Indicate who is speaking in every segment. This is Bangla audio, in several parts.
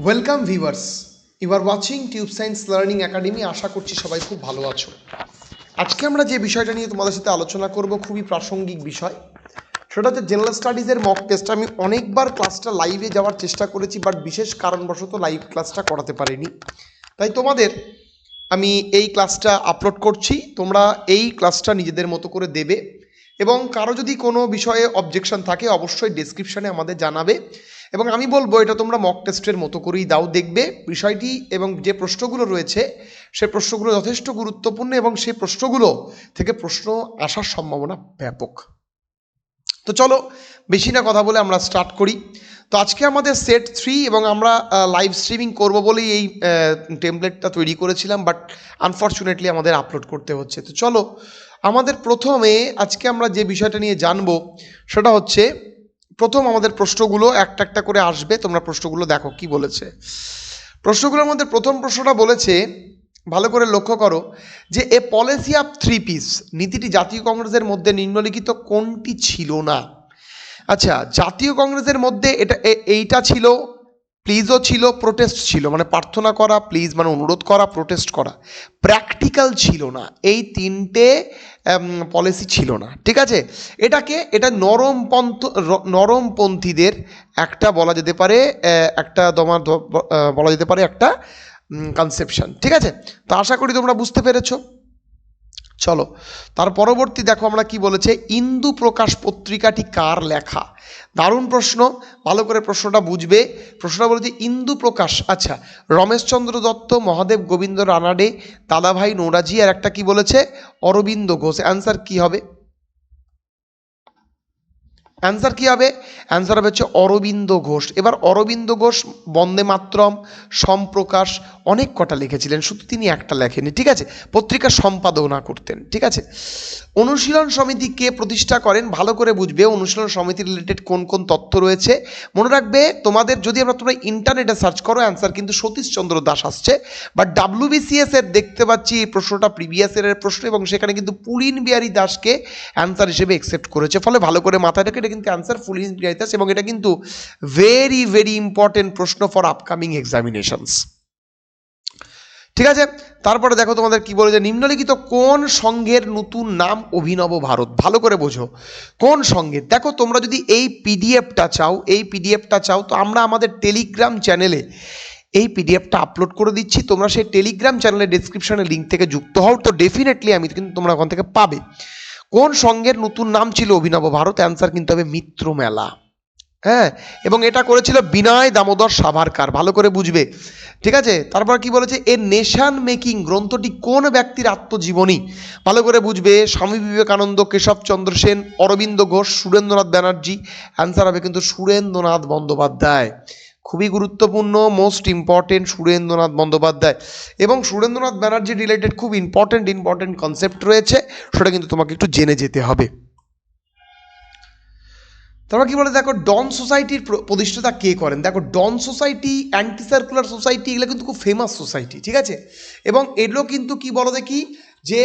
Speaker 1: Welcome viewers, you are watching Tube Science Learning Academy. আশা করছি সবাই খুব ভালো আছো। আজকে আমরা যে বিষয়টা নিয়ে তোমাদের সাথে আলোচনা করব খুবই প্রাসঙ্গিক বিষয়, সেটা হচ্ছে জেনারেল স্টাডিজের মক টেস্ট। আমি অনেকবার ক্লাসটা লাইভে যাওয়ার চেষ্টা করেছি, বাট বিশেষ কারণবশত লাইভ ক্লাসটা করাতে পারিনি। তাই তোমাদের আমি এই ক্লাসটা আপলোড করছি, তোমরা এই ক্লাসটা নিজেদের মতো করে দেবে এবং কারো যদি কোনো বিষয়ে অবজেকশন থাকে অবশ্যই ডেসক্রিপশানে আমাদের জানাবে এবং আমি বলবো এটা তোমরা মক টেস্টের মতো করেই দাও। দেখবে বিষয়টি এবং যে প্রশ্নগুলো রয়েছে সে প্রশ্নগুলো যথেষ্ট গুরুত্বপূর্ণ এবং সেই প্রশ্নগুলো থেকে প্রশ্ন আসার সম্ভাবনা ব্যাপক। তো চলো বেশি না কথা বলে আমরা স্টার্ট করি। তো আজকে আমাদের সেট 3 এবং আমরা লাইভ স্ট্রিমিং করবো বলেই এই টেমপ্লেটটা তৈরি করেছিলাম, বাট আনফর্চুনেটলি আমাদের আপলোড করতে হচ্ছে। তো চলো আমাদের প্রথমে আজকে আমরা যে বিষয়টা নিয়ে জানবো সেটা হচ্ছে, প্রথম আমাদের প্রশ্নগুলো একটা একটা করে আসবে, তোমরা প্রশ্নগুলো দেখো কি বলেছে। প্রশ্নগুলোর মধ্যে প্রথম প্রশ্নটা বলেছে, ভালো করে লক্ষ্য করো, যে এ পলিসি অফ থ্রি পিস, নীতিটি জাতীয় কংগ্রেসের মধ্যে নিম্নলিখিত কোনটি ছিল না? আচ্ছা, জাতীয় কংগ্রেসের মধ্যে এইটা ছিল, প্লিজও ছিল, প্রোটেস্ট ছিল, মানে প্রার্থনা করা, প্লিজ মানে অনুরোধ করা, প্রোটেস্ট করা। প্র্যাকটিক্যাল ছিল না। এই তিনটে পলিসি ছিল না, ঠিক আছে। এটা নরমপন্থীদের একটা বলা যেতে পারে, একটা বলা যেতে পারে একটা কনসেপশন, ঠিক আছে। তো আশা করি তোমরা বুঝতে পেরেছো। চলো তার পরবর্তী দেখো আমরা কি বলেছে, ইন্দু প্রকাশ পত্রিকাটি কার লেখা? দারুণ প্রশ্ন, ভালো করে প্রশ্নটা বুঝবে। প্রশ্নটা বলেছে ইন্দু প্রকাশ, আচ্ছা, রমেশচন্দ্র দত্ত, মহাদেব গোবিন্দ রানাডে, দাদাভাই নৌরাজি, আর একটা কি বলেছে, অরবিন্দ ঘোষ। অ্যান্সার কি হবে? অ্যান্সার কী হবে? অ্যান্সার হবে হচ্ছে অরবিন্দ ঘোষ। এবার অরবিন্দ ঘোষ বন্দে মাতরম, সম্প্রকাশ অনেক কটা লিখেছিলেন, শুধু তিনি একটা লেখেনি, ঠিক আছে। পত্রিকা সম্পাদনা করতেন, ঠিক আছে। অনুশীলন সমিতি কে প্রতিষ্ঠা করেন? ভালো করে বুঝবে অনুশীলন সমিতি রিলেটেড কোন কোন তথ্য রয়েছে। মনে রাখবে তোমাদের যদি তোমরা ইন্টারনেটে সার্চ করো অ্যান্সার কিন্তু সতীশচন্দ্র দাস আসছে, বাট WBCS এর দেখতে পাচ্ছি এই প্রশ্নটা প্রিভিয়াস ইয়ারের প্রশ্ন এবং সেখানে কিন্তু পুলিন বিহারী দাসকে অ্যান্সার হিসেবে একসেপ্ট করেছে। ফলে ভালো করে মাথায় রেখে, এটা কিন্তু অ্যান্সার পুলিন বিহারী দাস এবং এটা কিন্তু ভেরি ভেরি ইম্পর্টেন্ট প্রশ্ন ফর আপকামিং এক্সামিনেশনস, ঠিক আছে। তারপরে দেখো তোমাদের কি বলে, যে নিম্নলিখিত কোন সংঘের নতুন নাম অভিনব ভারত? ভালো করে বোঝো কোন সংঘের। দেখো তোমরা যদি এই পিডিএফটা চাও তো আমরা আমাদের টেলিগ্রাম চ্যানেলে এই পিডিএফটা আপলোড করে দিচ্ছি। তোমরা সেই টেলিগ্রাম চ্যানেলের ডেসক্রিপশনে লিঙ্ক থেকে যুক্ত হও, তো ডেফিনেটলি আমি কিন্তু তোমরা ওখান থেকে পাবে। কোন সংঘের নতুন নাম ছিল অভিনব ভারত? অ্যান্সার কিন্তু হবে মিত্র মেলা, হ্যাঁ। এবং এটা করেছিল বিনয় দামোদর সাভারকার, ভালো করে বুঝবে, ঠিক আছে। তারপর কি বলেছে, এ নেশন মেকিং গ্রন্থটি কোন ব্যক্তির আত্মজীবনী? ভালো করে বুঝবে, স্বামী বিবেকানন্দ, কেশবচন্দ্র সেন, অরবিন্দ ঘোষ, সুরেন্দ্রনাথ ব্যানার্জি। অ্যান্সার হবে কিন্তু সুরেন্দ্রনাথ বন্দ্যোপাধ্যায়। খুবই গুরুত্বপূর্ণ, মোস্ট ইম্পর্টেন্ট, সুরেন্দ্রনাথ বন্দ্যোপাধ্যায়। এবং সুরেন্দ্রনাথ ব্যানার্জি রিলেটেড খুব ইম্পর্টেন্ট কনসেপ্ট রয়েছে, সেটা কিন্তু তোমাকে একটু জেনে যেতে হবে। তারপর কি বলে, দেখো ডন সোসাইটির প্রতিষ্ঠাতা কে করেন? দেখো ডন সোসাইটি, অ্যান্টি সার্কুলার সোসাইটি, এগুলো কিন্তু খুব ফেমাস সোসাইটি, ঠিক আছে। এবং এগুলো কিন্তু কি বলো দেখি, যে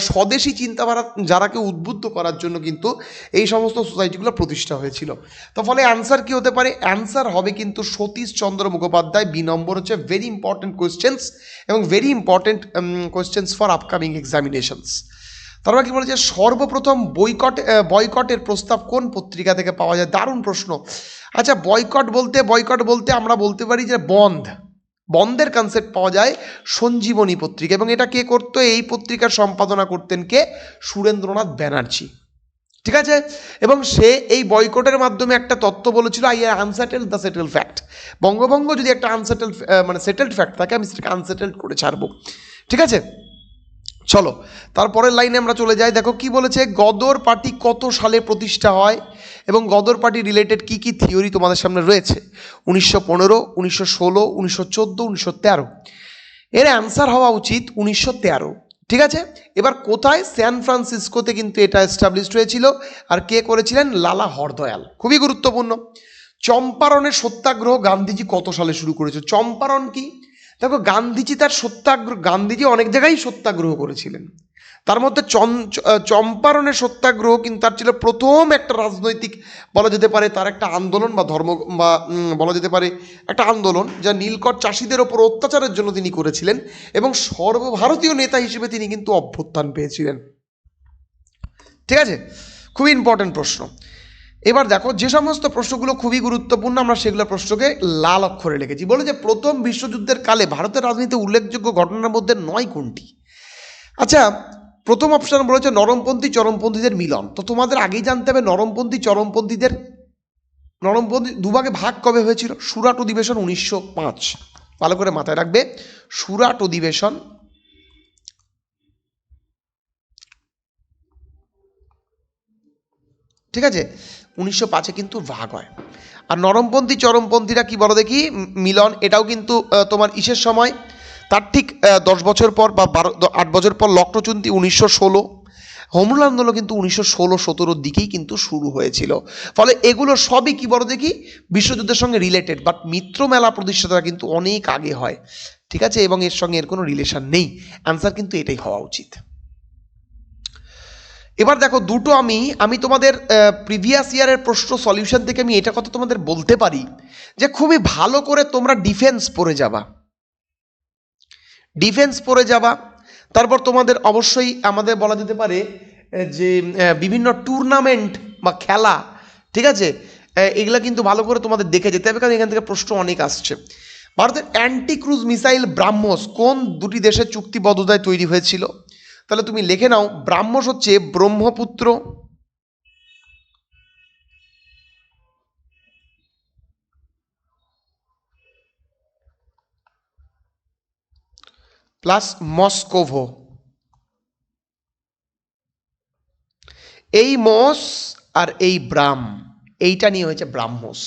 Speaker 1: স্বদেশি চিন্তাধারা যারাকে উদ্বুদ্ধ করার জন্য কিন্তু এই সমস্ত সোসাইটিগুলো প্রতিষ্ঠা হয়েছিল। তো ফলে অ্যান্সার কি হতে পারে? অ্যান্সার হবে কিন্তু সতীশচন্দ্র মুখোপাধ্যায়। বি নম্বর হচ্ছে ভেরি ইম্পর্টেন্ট কোয়েশ্চেন্স এবং very important questions for upcoming examinations. তারপর কি বলেছে, সর্বপ্রথম বয়কটের প্রস্তাব কোন পত্রিকা থেকে পাওয়া যায়? দারুণ প্রশ্ন। আচ্ছা, বয়কট বলতে আমরা বলতে পারি যে বন্ধের কনসেপ্ট পাওয়া যায় সঞ্জীবনী পত্রিকা। এবং এটা কে করতো? এই পত্রিকার সম্পাদনা করতেন কে? সুরেন্দ্রনাথ ব্যানার্জি, ঠিক আছে। এবং সে এই বয়কটের মাধ্যমে একটা তত্ত্ব বলেছিল, I unsettle the settle fact. বঙ্গভঙ্গ যদি একটা সেটেলড ফ্যাক্ট থাকে, আমি সেটাকে আনসেটেলড করে ছাড়বো, ঠিক আছে। চলো তারপরের লাইনে আমরা চলে যাই। দেখো কি বলেছে, গদর পার্টি কত সালে প্রতিষ্ঠা হয় এবং গদর পার্টি রিলেটেড কি কি থিওরি তোমাদের সামনে রয়েছে? 1915, 1916, 1914, 1913। এর অ্যান্সার হওয়া উচিত 1913, ঠিক আছে। এবার কোথায়? স্যান ফ্রান্সিসকোতে কিন্তু এটা এস্টাবলিশড হয়েছিল। আর কে করেছিলেন? লালা হরদয়াল। খুবই গুরুত্বপূর্ণ। চম্পারণের সত্যাগ্রহ গান্ধীজি কত সালে শুরু করেছে? চম্পারণ কি? দেখো গান্ধীজি অনেক জায়গায় সত্যাগ্রহ করেছিলেন, তার মধ্যে চম্পারণের সত্যাগ্রহ কিন্তু তার ছিল প্রথম একটা রাজনৈতিক বলা যেতে পারে, তার একটা আন্দোলন বা ধর্ম বা বলা যেতে পারে একটা আন্দোলন, যা নীলকর চাষিদের ওপর অত্যাচারের জন্য তিনি করেছিলেন এবং সর্বভারতীয় নেতা হিসেবে তিনি কিন্তু অভ্যুত্থান পেয়েছিলেন। ঠিক আছে, খুবই ইম্পর্টেন্ট প্রশ্ন। এবার দেখো, যে সমস্ত প্রশ্নগুলো খুবই গুরুত্বপূর্ণ আমরা সেগুলো প্রশ্নকে লাল অক্ষরে লিখেছি। বলে যে প্রথম বিশ্বযুদ্ধের কালে ভারতের রাজনীতিতে উল্লেখযোগ্য ঘটনার মধ্যে নয় কোনটি? আচ্ছা, প্রথম অপশন বলেছে নরমপন্থী চরমপন্থীদের মিলন। তো তোমাদের আগেই জানতে হবে নরমপন্থী দুভাগে ভাগ কবে হয়েছিল। সুরাট অধিবেশন 1905, ভালো করে মাথায় রাখবে, সুরাট অধিবেশন ঠিক আছে 1905 কিন্তু ভাগ হয়। আর নরমপন্থী চরমপন্থীরা কি বলো দেখি মিলন, এটাও কিন্তু তোমার ইসের সময়, তার ঠিক 10 বছর পর বা 8 বছর পর লক্ষ্ণৌচুন্তি 1916, হোমরুল আন্দোলন কিন্তু 1916-17 দিকেই কিন্তু শুরু হয়েছিল। ফলে এগুলো সবই কি বলো দেখি বিশ্বযুদ্ধের সঙ্গে রিলেটেড, বাট মিত্র মেলা প্রতিষ্ঠাতা কিন্তু অনেক আগে হয়। ঠিক আছে, এবং এর সঙ্গে এর কোনো রিলেশন নেই। অ্যান্সার কিন্তু এটাই হওয়া উচিত। এবার দেখো, দুটো আমি তোমাদের প্রিভিয়াস ইয়ারের প্রশ্ন সলিউশন থেকে আমি এটা কথা তোমাদের বলতে পারি যে খুবই ভালো করে তোমরা ডিফেন্স পড়ে যাবা। তারপর তোমাদের অবশ্যই আমাদের বলা যেতে পারে যে বিভিন্ন টুর্নামেন্ট বা খেলা, ঠিক আছে, এগুলা কিন্তু ভালো করে তোমাদের দেখে যেতে হবে, কারণ এখান থেকে প্রশ্ন অনেক আসছে। ভারতের অ্যান্টি ক্রুজ মিসাইল ব্রাহ্মস কোন দুটি দেশের চুক্তিবদ্ধতায় তৈরি হয়েছিল? তাহলে তুমি লিখে নাও, ব্রাহ্মস হচ্ছে ব্রহ্মপুত্র প্লাস মস্কোভো। এই মস আর এই ব্রাহ্ম, এইটা নিয়ে হয়েছে ব্রাহ্মস।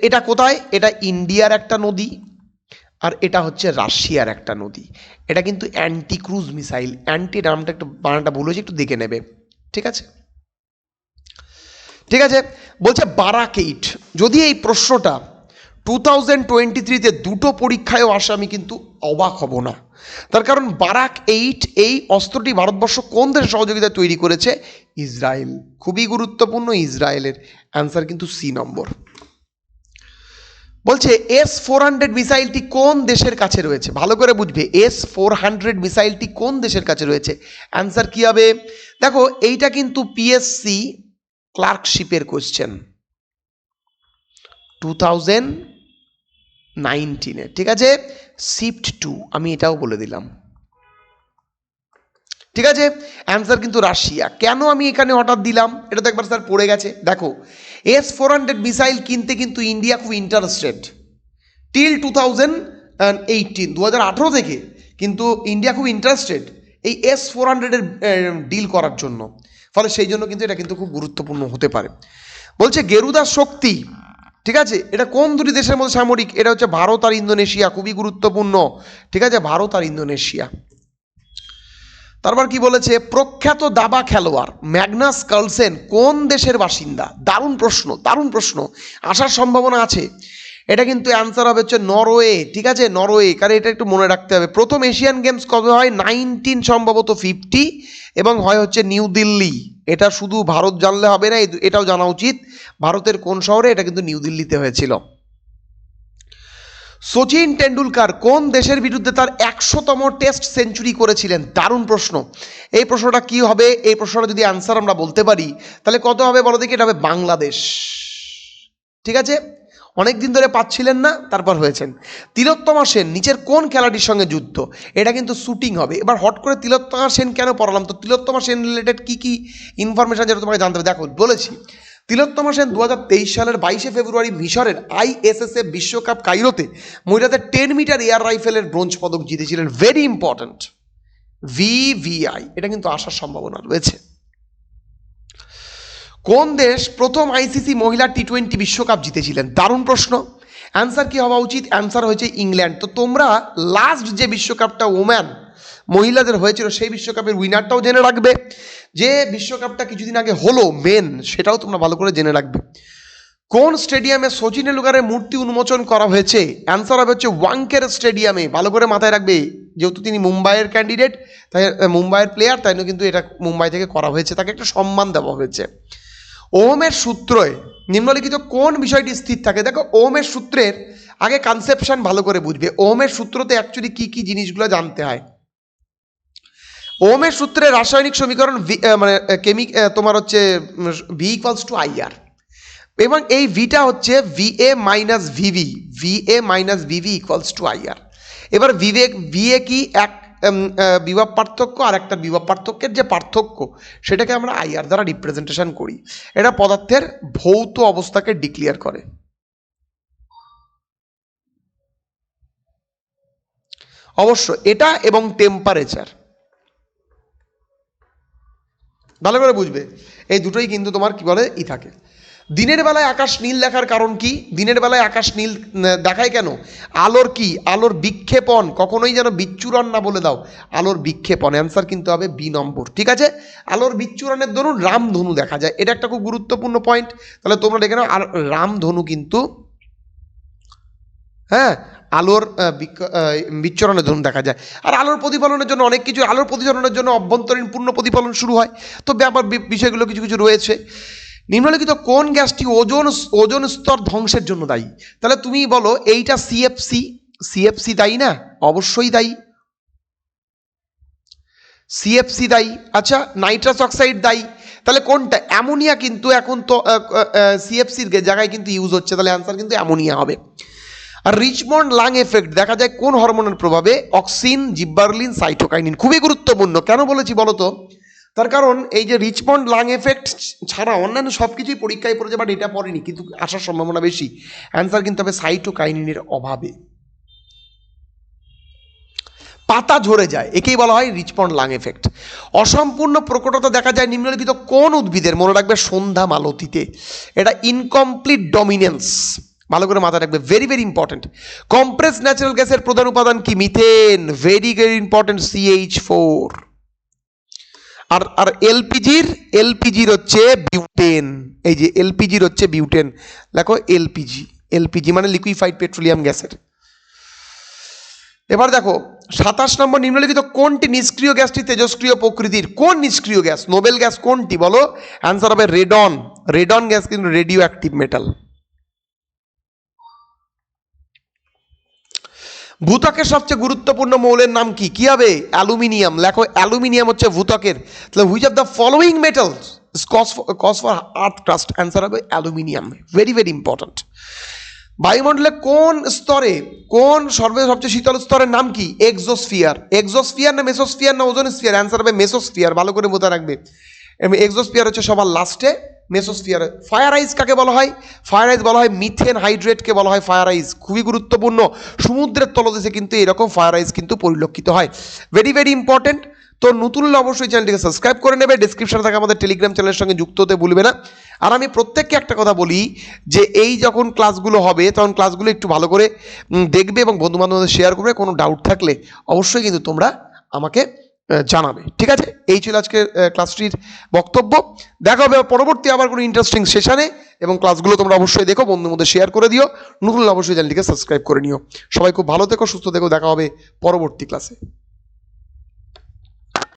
Speaker 1: এটা কোথায়? এটা ইন্ডিয়ার একটা নদী, আর এটা হচ্ছে রাশিয়ার একটা নদী। এটা কিন্তু অ্যান্টি ক্রুজ মিসাইল, অ্যান্টি নামটা একটু বানানটা ভুল হয়েছে, একটু দেখে নেবে। ঠিক আছে, বলছে বারাক 8, যদি এই প্রশ্নটা 2023-তে দুটো পরীক্ষায়ও আসে আমি কিন্তু অবাক হব না। তার কারণ বারাক 8 এই অস্ত্রটি ভারতবর্ষ কোন দেশের সহযোগিতায় তৈরি করেছে? ইসরায়েল। খুবই গুরুত্বপূর্ণ, ইসরায়েলের। অ্যান্সার কিন্তু সি নম্বর। বলছে S-400 মিসাইলটি কোন দেশের কাছে রয়েছে? ভালো করে বুঝবে, S-400 মিসাইলটি কোন দেশের কাছে রয়েছে। অ্যান্সার কি হবে? দেখো, এইটা কিন্তু পিএসসি ক্লার্কশিপের কোশ্চেন 2019-এ। ঠিক আছে, শিফট 2 আমি এটাও বলে দিলাম। ঠিক আছে, অ্যান্সার কিন্তু রাশিয়া। কেন আমি এখানে হঠাৎ দিলাম এটা তো একবার স্যার পড়ে গেছে। দেখো, S-400 মিসাইল কিনতে কিন্তু ইন্ডিয়া খুব ইন্টারেস্টেড টিল 2018 থেকে কিন্তু ইন্ডিয়া খুব ইন্টারেস্টেড এই S-400-এর ডিল করার জন্য। ফলে সেই জন্য কিন্তু এটা কিন্তু খুব গুরুত্বপূর্ণ হতে পারে। বলছে গেরুদা শক্তি, ঠিক আছে, এটা কোন দুটি দেশের মধ্যে সামরিক? এটা হচ্ছে ভারত আর ইন্দোনেশিয়া। খুবই গুরুত্বপূর্ণ। ঠিক আছে, ভারত আর ইন্দোনেশিয়া। তারপর কি বলেছে? প্রখ্যাত দাবা খেলোয়াড় ম্যাগনাস কার্লসেন কোন দেশের বাসিন্দা? দারুণ প্রশ্ন, আসার সম্ভাবনা আছে। এটা কিন্তু অ্যান্সার হবে হচ্ছে নরওয়ে। ঠিক আছে, নরওয়ে, কারণ এটা একটু মনে রাখতে হবে। প্রথম এশিয়ান গেমস কবে হয়? 19 সম্ভবত 50, এবং হয় হচ্ছে নিউ দিল্লি। এটা শুধু ভারত জানলে হবে না, এটাও জানা উচিত ভারতের কোন শহরে। এটা কিন্তু নিউ দিল্লিতে হয়েছিল। সচিন টেন্ডুলকার কোন দেশের বিরুদ্ধে তার 100তম টেস্ট সেঞ্চুরি করেছিলেন? দারুণ প্রশ্ন। এই প্রশ্নটা কি হবে? এই প্রশ্নটা যদি আনসার আমরা বলতে পারি তাহলে কত হবে বলো দেখি? এটা হবে বাংলাদেশ। ঠিক আছে, অনেক দিন ধরে পাচ্ছিলেন না, তারপর হয়েছেন। তিলোত্তমা সেন নিচের কোন খেলাটির সঙ্গে যুক্ত? এটা কিন্তু শুটিং হবে। এবার হট করে তিলোত্তমা সেন কেন পড়ালাম? তো তিলোত্তমা সেন রিলেটেড কি ইনফরমেশন যেটা তোমাকে জানতে হবে, দেখো বলেছি। তিলোত্তমা সেন 2023 সালের 22 ফেব্রুয়ারি মিশরের ISSF বিশ্বকাপ কাইরোতে মহিলাদের 10 মিটার এয়ার রাইফেলের ব্রোঞ্জ পদক জিতেছিলেন। Very important, VVI। এটা কিন্তু আসার সম্ভাবনা রয়েছে। কোন দেশ প্রথম ICC মহিলা T20 বিশ্বকাপ জিতেছিলেন? দারুণ প্রশ্ন। অ্যান্সার কি হওয়া উচিত? অ্যান্সার হয়েছে ইংল্যান্ড। তো তোমরা লাস্ট যে বিশ্বকাপটা ওম্যান মহিলাদের হয়েছিল সেই বিশ্বকাপের উইনারটাও জেনে রাখবে। যে বিশ্বকাপটা কিছুদিন আগে হলো মেন, সেটাও তোমরা ভালো করে জেনে রাখবে। কোন স্টেডিয়ামে সচিন টেন্ডুলকারের মূর্তি উন্মোচন করা হয়েছে? অ্যান্সার হবে হচ্ছে ওয়াংকের স্টেডিয়ামে। ভালো করে মাথায় রাখবে, যেহেতু তিনি মুম্বাইয়ের ক্যান্ডিডেট, তাই মুম্বাইয়ের প্লেয়ার, তাই জন্য কিন্তু এটা মুম্বাই থেকে করা হয়েছে, তাকে একটা সম্মান দেওয়া হয়েছে। ওহমের সূত্রে নিম্নলিখিত কোন বিষয়টি স্থির থাকে? দেখো ওহমের সূত্রের আগে কনসেপশন ভালো করে বুঝবে। ওহমের সূত্রতে অ্যাকচুয়ালি কি কি জিনিসগুলো জানতে হয়। ওহমের সূত্রে রাসায়নিক সমীকরণ তোমার হচ্ছে ভি ইকুয়ালস টু আইআর, এবং এই ভিটা হচ্ছে V A minus V V, V A minus V V equals to I R. এবার ভিএ কি এক বিভব পার্থক্য, আর একটা বিভব পার্থক্যের যে পার্থক্য সেটাকে আমরা আইআর দ্বারা রিপ্রেজেন্টেশন করি। এটা পদার্থের ভৌত অবস্থাকে ডিক্লেয়ার করে। অবশ্য এটা এবং টেম্পারেচার ভালো করে বুঝবে, এই দুটোই কিন্তু তোমার কি বলে থাকে। দিনের বেলায় আকাশ নীল দেখার কারণ কি? দিনের বেলায় আকাশ নীল দেখায় কেন? আলোর কি? আলোর বিক্ষেপণ, কখনোই যেন বিচ্ছুরণ না বলে দাও, আলোর বিক্ষেপণ। অ্যান্সার কিন্তু হবে বি নম্বর, ঠিক আছে? আলোর বিচ্ছুরণের দরুন রামধনু দেখা যায়, এটা একটা খুব গুরুত্বপূর্ণ পয়েন্ট। তাহলে তোমরা দেখে নাও, রামধনু কিন্তু হ্যাঁ আলোর বিচ্ছুরণের জন্য দেখা যায়। আর আলোর প্রতিফলনের জন্য অনেক কিছু, আলোর প্রতিফলনের জন্য অভ্যন্তরীণ পূর্ণ প্রতিফলন শুরু হয়। তো ব্যাপার বিষয়গুলো কিছু কিছু রয়েছে। নিম্নলিখিত কোন গ্যাসটি ওজোন স্তর ধ্বংসের জন্য দায়ী? তাহলে তুমি বলো এইটা সিএফসি দায়ী না? অবশ্যই দায়ী, সিএফসি দায়ী। আচ্ছা, নাইট্রাস অক্সাইড দায়ী, তাহলে কোনটা? অ্যামোনিয়া কিন্তু এখন তো সিএফসির জায়গায় কিন্তু ইউজ হচ্ছে, তাহলে অ্যান্সার কিন্তু অ্যামোনিয়া হবে। আর রিচমন্ড লাং এফেক্ট দেখা যায় কোন হরমোনের প্রভাবে? Auxin, gibberellin, cytokinin. খুবই গুরুত্বপূর্ণ। কেন বলেছি বলো তো? তার কারণ এই যে রিচমন্ড লাং এফেক্ট ছাড়া অন্যান্য সব কিছুই পরীক্ষায় পড়েছে, বাট এটা পড়েনি, কিন্তু আসার সম্ভাবনা বেশি। অ্যান্সার কিন্তু হবে সাইটোকাইনিনের অভাবে পাতা ঝরে যায়, একেই বলা হয় রিচমন্ড লাং এফেক্ট। অসম্পূর্ণ প্রকটতা দেখা যায় নিম্নলিখিত কোন উদ্ভিদের? মনে রাখবে সন্ধ্যা মালতীতে। এটা ইনকমপ্লিট ডমিনেন্স, ভালো করে মাথায় রাখবে, very very important. Compress natural গ্যাসের প্রধান উপাদান কি? Methane, very very important, CH4। আর এলপিজির হচ্ছে বিউটেন। এই যে এলপিজির হচ্ছে বিউটেন, দেখো এলপিজি মানে লিকুইফাইড পেট্রোলিয়াম গ্যাসের। এবার দেখো 27 নম্বর, নিম্নলিখিত কোনটি নিষ্ক্রিয় গ্যাসটি তেজস্ক্রিয় প্রকৃতির? কোন নিষ্ক্রিয় গ্যাস? নোবেল গ্যাস কোনটি বলো? অ্যান্সার হবে রেডন। রেডন গ্যাস কিন্তু রেডিও অ্যাক্টিভ মেটাল। ভূত্বকের সবচেয়ে গুরুত্বপূর্ণ মৌলের নাম কি? কি হবে? অ্যালুমিনিয়াম। লেখো অ্যালুমিনিয়াম হচ্ছে ভূত্বকের। তাহলে which of the following metals cause for earth crust? Answer হবে অ্যালুমিনিয়াম, ভেরি ভেরি ইম্পর্টেন্ট। বায়ুমণ্ডলে কোন স্তরে, কোন সবচেয়ে শীতল স্তরের নাম কি? এক্সোস্ফিয়ার। এক্সোস্ফিয়ার না মেসোস্ফিয়ার না ওজোনস্ফিয়ার? অ্যান্সার হবে মেসোস্ফিয়ার, ভালো করে বোঝা রাখবে। এক্সোস্ফিয়ার হচ্ছে সবার লাস্টে, মেসোস্ফিয়ার। ফায়ার আইস কাকে বলা হয়? ফায়ার আইস বলা হয় মিথেন হাইড্রেটকে বলা হয় ফায়ার আইস, খুবই গুরুত্বপূর্ণ। সমুদ্রের তলদেশে কিন্তু এরকম ফায়ার আইস কিন্তু পরিলক্ষিত হয়, ভেরি ভেরি ইম্পর্টেন্ট। তো নতুন হলে অবশ্যই চ্যানেলটিকে সাবস্ক্রাইব করে নেবে, ডিসক্রিপশনে থাকা আমাদের টেলিগ্রাম চ্যানেলের সঙ্গে যুক্ত হতে ভুলবে না। আর আমি প্রত্যেককে একটা কথা বলি যে এই যখন ক্লাসগুলো হবে তখন ক্লাসগুলো একটু ভালো করে দেখবে এবং বন্ধুবান্ধবদের শেয়ার করবে। কোনো ডাউট থাকলে অবশ্যই কিন্তু তোমরা আমাকে জানাবে, ঠিক আছে? এই ছিল আজকের ক্লাসটির বক্তব্য। দেখা হবে পরবর্তী আবার কোনো ইন্টারেস্টিং সেশনে, এবং ক্লাসগুলো তোমরা অবশ্যই দেখো, বন্ধুর মধ্যে শেয়ার করে দিও। নতুন অবশ্যই চ্যানেলটিকে সাবস্ক্রাইব করে নিও। সবাই খুব ভালো থেকো, সুস্থ থেকো, দেখা হবে পরবর্তী ক্লাসে।